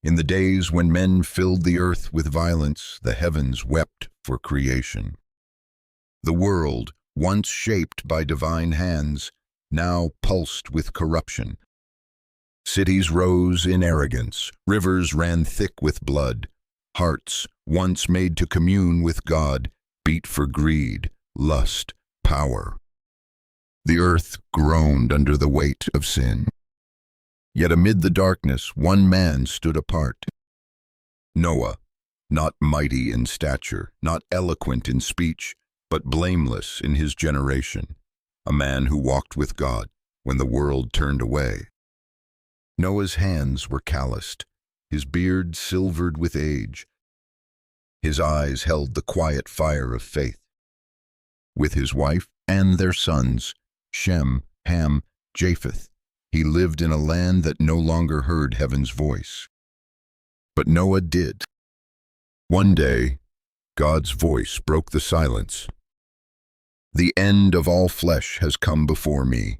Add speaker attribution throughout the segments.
Speaker 1: In the days when men filled the earth with violence, the heavens wept for creation. The world, once shaped by divine hands, now pulsed with corruption. Cities rose in arrogance, rivers ran thick with blood, hearts, once made to commune with God, beat for greed, lust, power. The earth groaned under the weight of sin. Yet amid the darkness, one man stood apart. Noah, not mighty in stature, not eloquent in speech, but blameless in his generation, a man who walked with God when the world turned away. Noah's hands were calloused, his beard silvered with age. His eyes held the quiet fire of faith. With his wife and their sons, Shem, Ham, Japheth, he lived in a land that no longer heard heaven's voice. But Noah did. One day, God's voice broke the silence. The end of all flesh has come before me.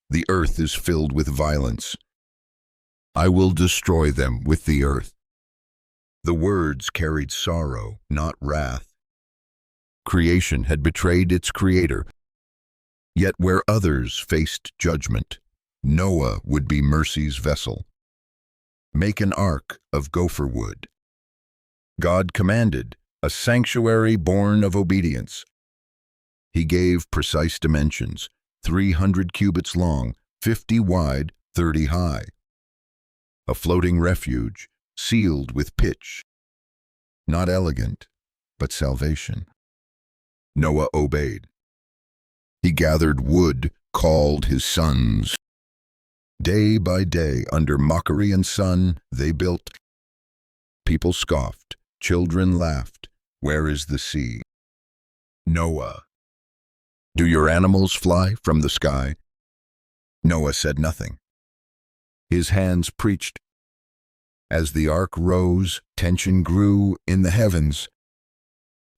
Speaker 1: The earth is filled with violence. I will destroy them with the earth. The words carried sorrow, not wrath. Creation had betrayed its creator. Yet where others faced judgment, Noah would be mercy's vessel. Make an ark of gopher wood. God commanded, a sanctuary born of obedience. He gave precise dimensions, 300 cubits long, 50 wide, 30 high. A floating refuge, sealed with pitch. Not elegant, but salvation. Noah obeyed. He gathered wood, called his sons. Day by day, under mockery and sun, they built. People scoffed, children laughed. Where is the sea? Noah. Do your animals fly from the sky? Noah said nothing. His hands preached. As the ark rose, tension grew in the heavens.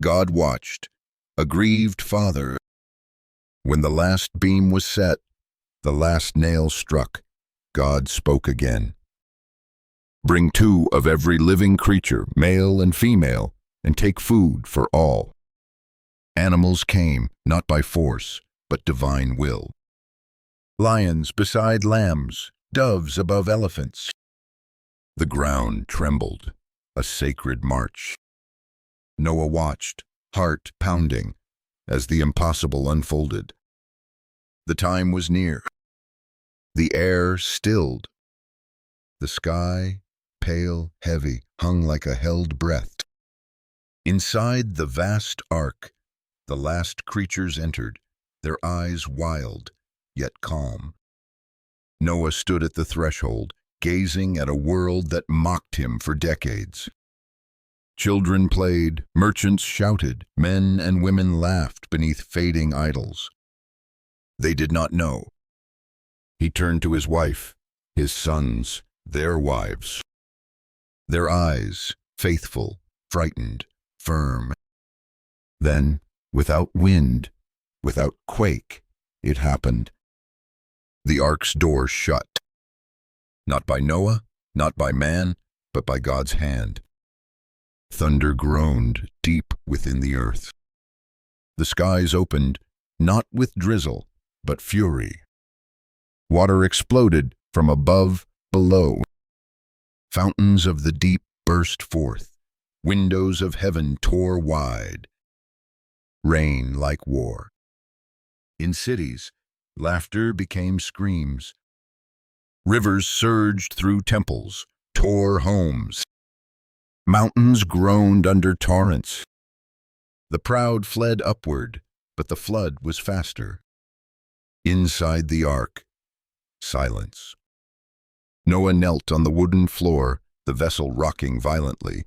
Speaker 1: God watched, a grieved father. When the last beam was set, the last nail struck, God spoke again. Bring 2 of every living creature, male and female, and take food for all. Animals came, not by force, but divine will. Lions beside lambs, doves above elephants. The ground trembled, a sacred march. Noah watched, heart pounding, as the impossible unfolded. The time was near. The air stilled. The sky, pale, heavy, hung like a held breath. Inside the vast ark, the last creatures entered, their eyes wild, yet calm. Noah stood at the threshold, gazing at a world that mocked him for decades. Children played, merchants shouted, men and women laughed beneath fading idols. They did not know. He turned to his wife, his sons, their wives. Their eyes, faithful, frightened, firm. Then, without wind, without quake, it happened. The ark's door shut. Not by Noah, not by man, but by God's hand. Thunder groaned deep within the earth. The skies opened, not with drizzle, but fury. Water exploded from above, below. Fountains of the deep burst forth. Windows of heaven tore wide. Rain like war. In cities, laughter became screams. Rivers surged through temples, tore homes. Mountains groaned under torrents. The proud fled upward, but the flood was faster. Inside the ark, silence. Noah knelt on the wooden floor, the vessel rocking violently.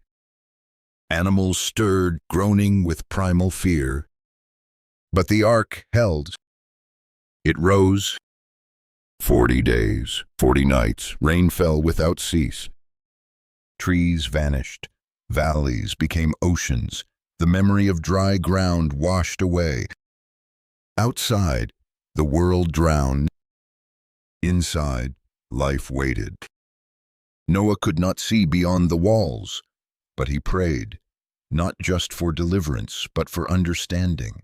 Speaker 1: Animals stirred, groaning with primal fear. But the ark held. It rose. 40 days, 40 nights, rain fell without cease. Trees vanished, valleys became oceans, the memory of dry ground washed away. Outside, the world drowned. Inside, life waited. Noah could not see beyond the walls, but he prayed, not just for deliverance, but for understanding.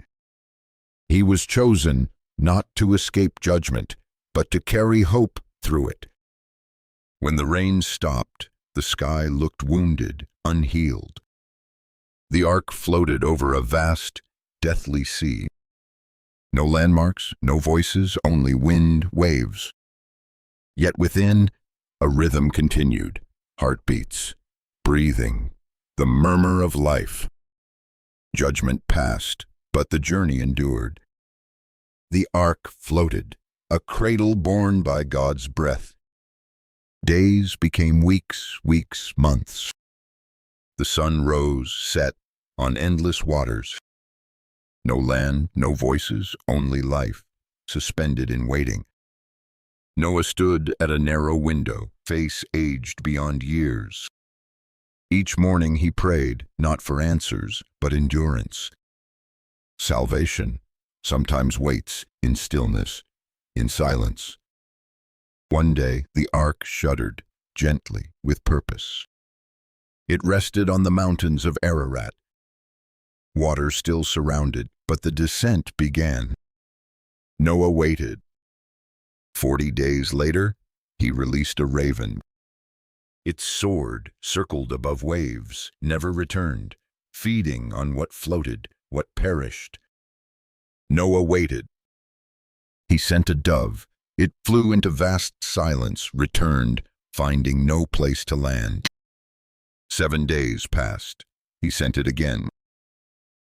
Speaker 1: He was chosen not to escape judgment, but to carry hope through it. When the rain stopped, the sky looked wounded, unhealed. The ark floated over a vast, deathly sea. No landmarks, no voices, only wind, waves. Yet within, a rhythm continued, heartbeats, breathing, the murmur of life. Judgment passed, but the journey endured. The ark floated, a cradle borne by God's breath. Days became weeks, weeks, months. The sun rose, set on endless waters. No land, no voices, only life, suspended in waiting. Noah stood at a narrow window, face aged beyond years. Each morning he prayed, not for answers, but endurance. Salvation sometimes waits in stillness, in silence. One day the ark shuddered, gently, with purpose. It rested on the mountains of Ararat. Water still surrounded, but the descent began. Noah waited. 40 days later, he released a raven. It soared, circled above waves, never returned, feeding on what floated, what perished. Noah waited. He sent a dove. It flew into vast silence, returned, finding no place to land. 7 days passed. He sent it again.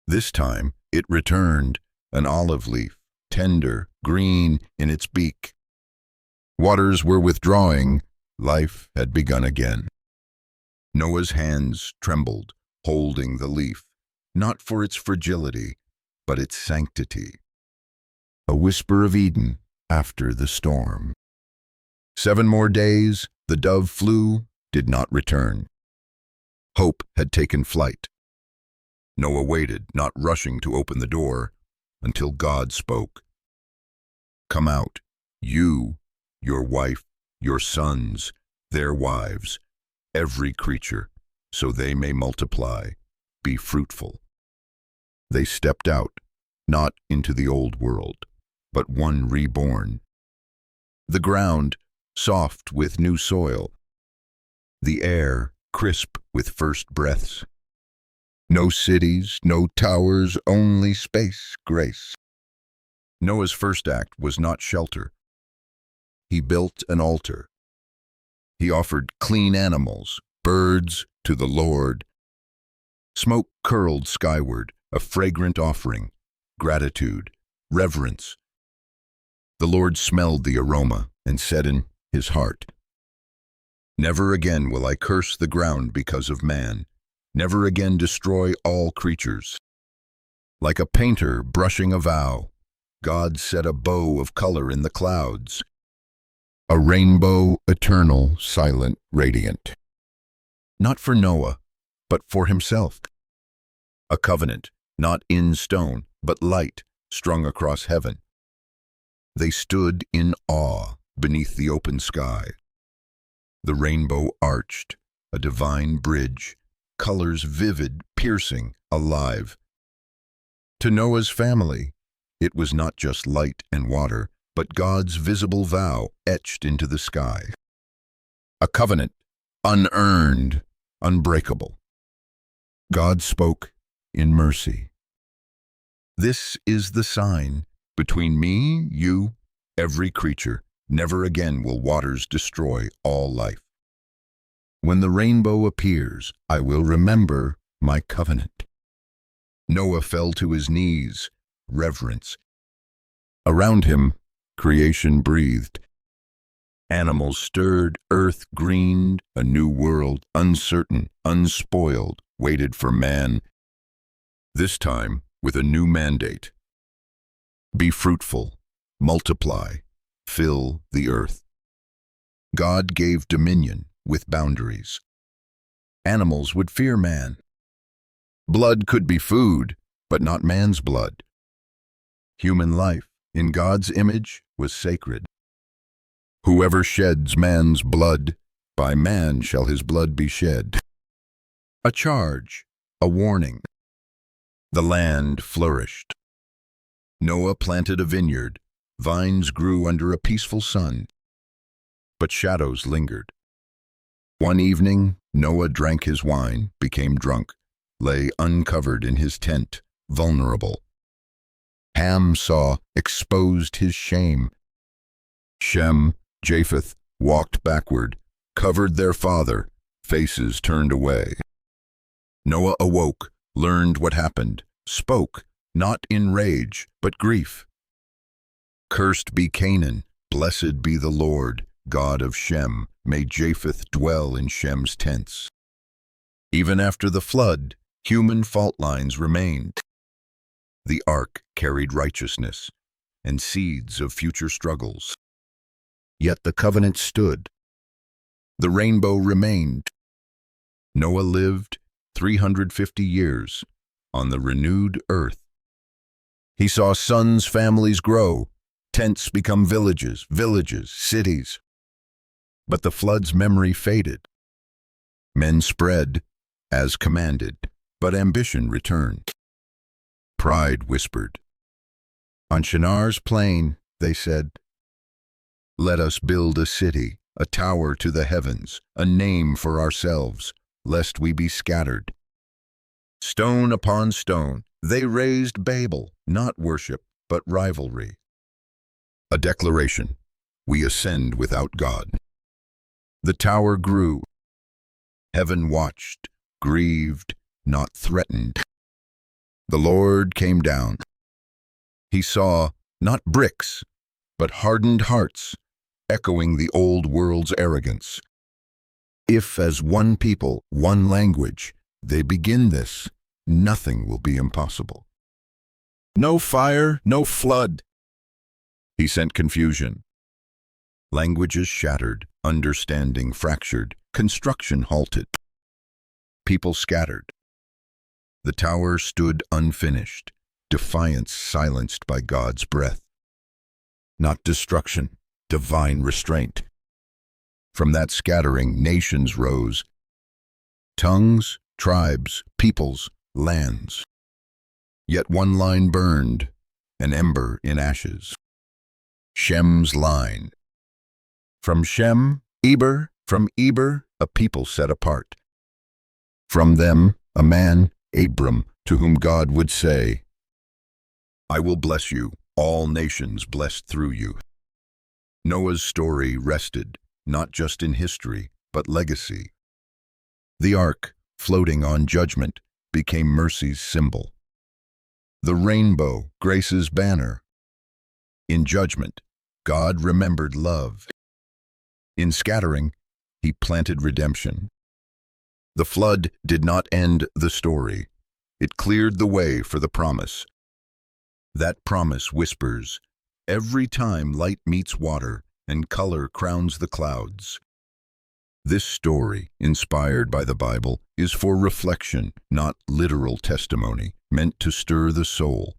Speaker 1: This time, it returned, an olive leaf, tender, green in its beak. Waters were withdrawing. Life had begun again. Noah's hands trembled, holding the leaf, not for its fragility, but its sanctity. A whisper of Eden after the storm. 7 more days, the dove flew, did not return. Hope had taken flight. Noah waited, not rushing to open the door, until God spoke. Come out, you, your wife, your sons, their wives, every creature, so they may multiply, be fruitful. They stepped out, not into the old world, but one reborn. The ground, soft with new soil. The air, crisp with first breaths. No cities, no towers, only space, grace. Noah's first act was not shelter. He built an altar. He offered clean animals, birds, to the Lord. Smoke curled skyward, a fragrant offering, gratitude, reverence. The Lord smelled the aroma and said in his heart, Never again will I curse the ground because of man. Never again destroy all creatures. Like a painter brushing a vow, God set a bow of color in the clouds. A rainbow, eternal, silent, radiant. Not for Noah, but for himself. A covenant, not in stone, but light, strung across heaven. They stood in awe beneath the open sky. The rainbow arched, a divine bridge, colors vivid, piercing, alive. To Noah's family, it was not just light and water, but God's visible vow etched into the sky. A covenant, unearned, unbreakable. God spoke in mercy. This is the sign between me, you, every creature. Never again will waters destroy all life. When the rainbow appears, I will remember my covenant. Noah fell to his knees, reverence. Around him, creation breathed. Animals stirred, earth greened, a new world, uncertain, unspoiled, waited for man. This time, with a new mandate. Be fruitful, multiply, fill the earth. God gave dominion with boundaries. Animals would fear man. Blood could be food, but not man's blood. Human life, in God's image, was sacred. Whoever sheds man's blood, by man shall his blood be shed. A charge, a warning. The land flourished. Noah planted a vineyard. Vines grew under a peaceful sun. But shadows lingered. One evening, Noah drank his wine, became drunk, lay uncovered in his tent, vulnerable. Ham saw, exposed his shame. Shem, Japheth, walked backward, covered their father, faces turned away. Noah awoke, learned what happened, spoke, not in rage, but grief. Cursed be Canaan, blessed be the Lord, God of Shem, may Japheth dwell in Shem's tents. Even after the flood, human fault lines remained. The ark carried righteousness and seeds of future struggles. Yet the covenant stood. The rainbow remained. Noah lived 350 years on the renewed earth. He saw sons' families grow, tents become villages, cities. But the flood's memory faded. Men spread, as commanded, but ambition returned. Pride whispered. On Shinar's plain, they said, let us build a city, a tower to the heavens, a name for ourselves, lest we be scattered. Stone upon stone, they raised Babel, not worship, but rivalry. A declaration, we ascend without God. The tower grew. Heaven watched, grieved, not threatened. The Lord came down. He saw not bricks, but hardened hearts, echoing the old world's arrogance. If as one people, one language, they begin this, nothing will be impossible. No fire, no flood. He sent confusion. Languages shattered, understanding fractured, construction halted. People scattered. The tower stood unfinished, defiance silenced by God's breath. Not destruction, divine restraint. From that scattering, nations rose. Tongues, tribes, peoples, lands. Yet one line burned, an ember in ashes. Shem's line. From Shem, Eber, from Eber, a people set apart. From them, a man, Abram, to whom God would say, I will bless you, all nations blessed through you. Noah's story rested, not just in history, but legacy. The ark, floating on judgment, became mercy's symbol. The rainbow, grace's banner. In judgment, God remembered love. In scattering, he planted redemption. The flood did not end the story. It cleared the way for the promise. That promise whispers, every time light meets water and color crowns the clouds. This story, inspired by the Bible, is for reflection, not literal testimony, meant to stir the soul.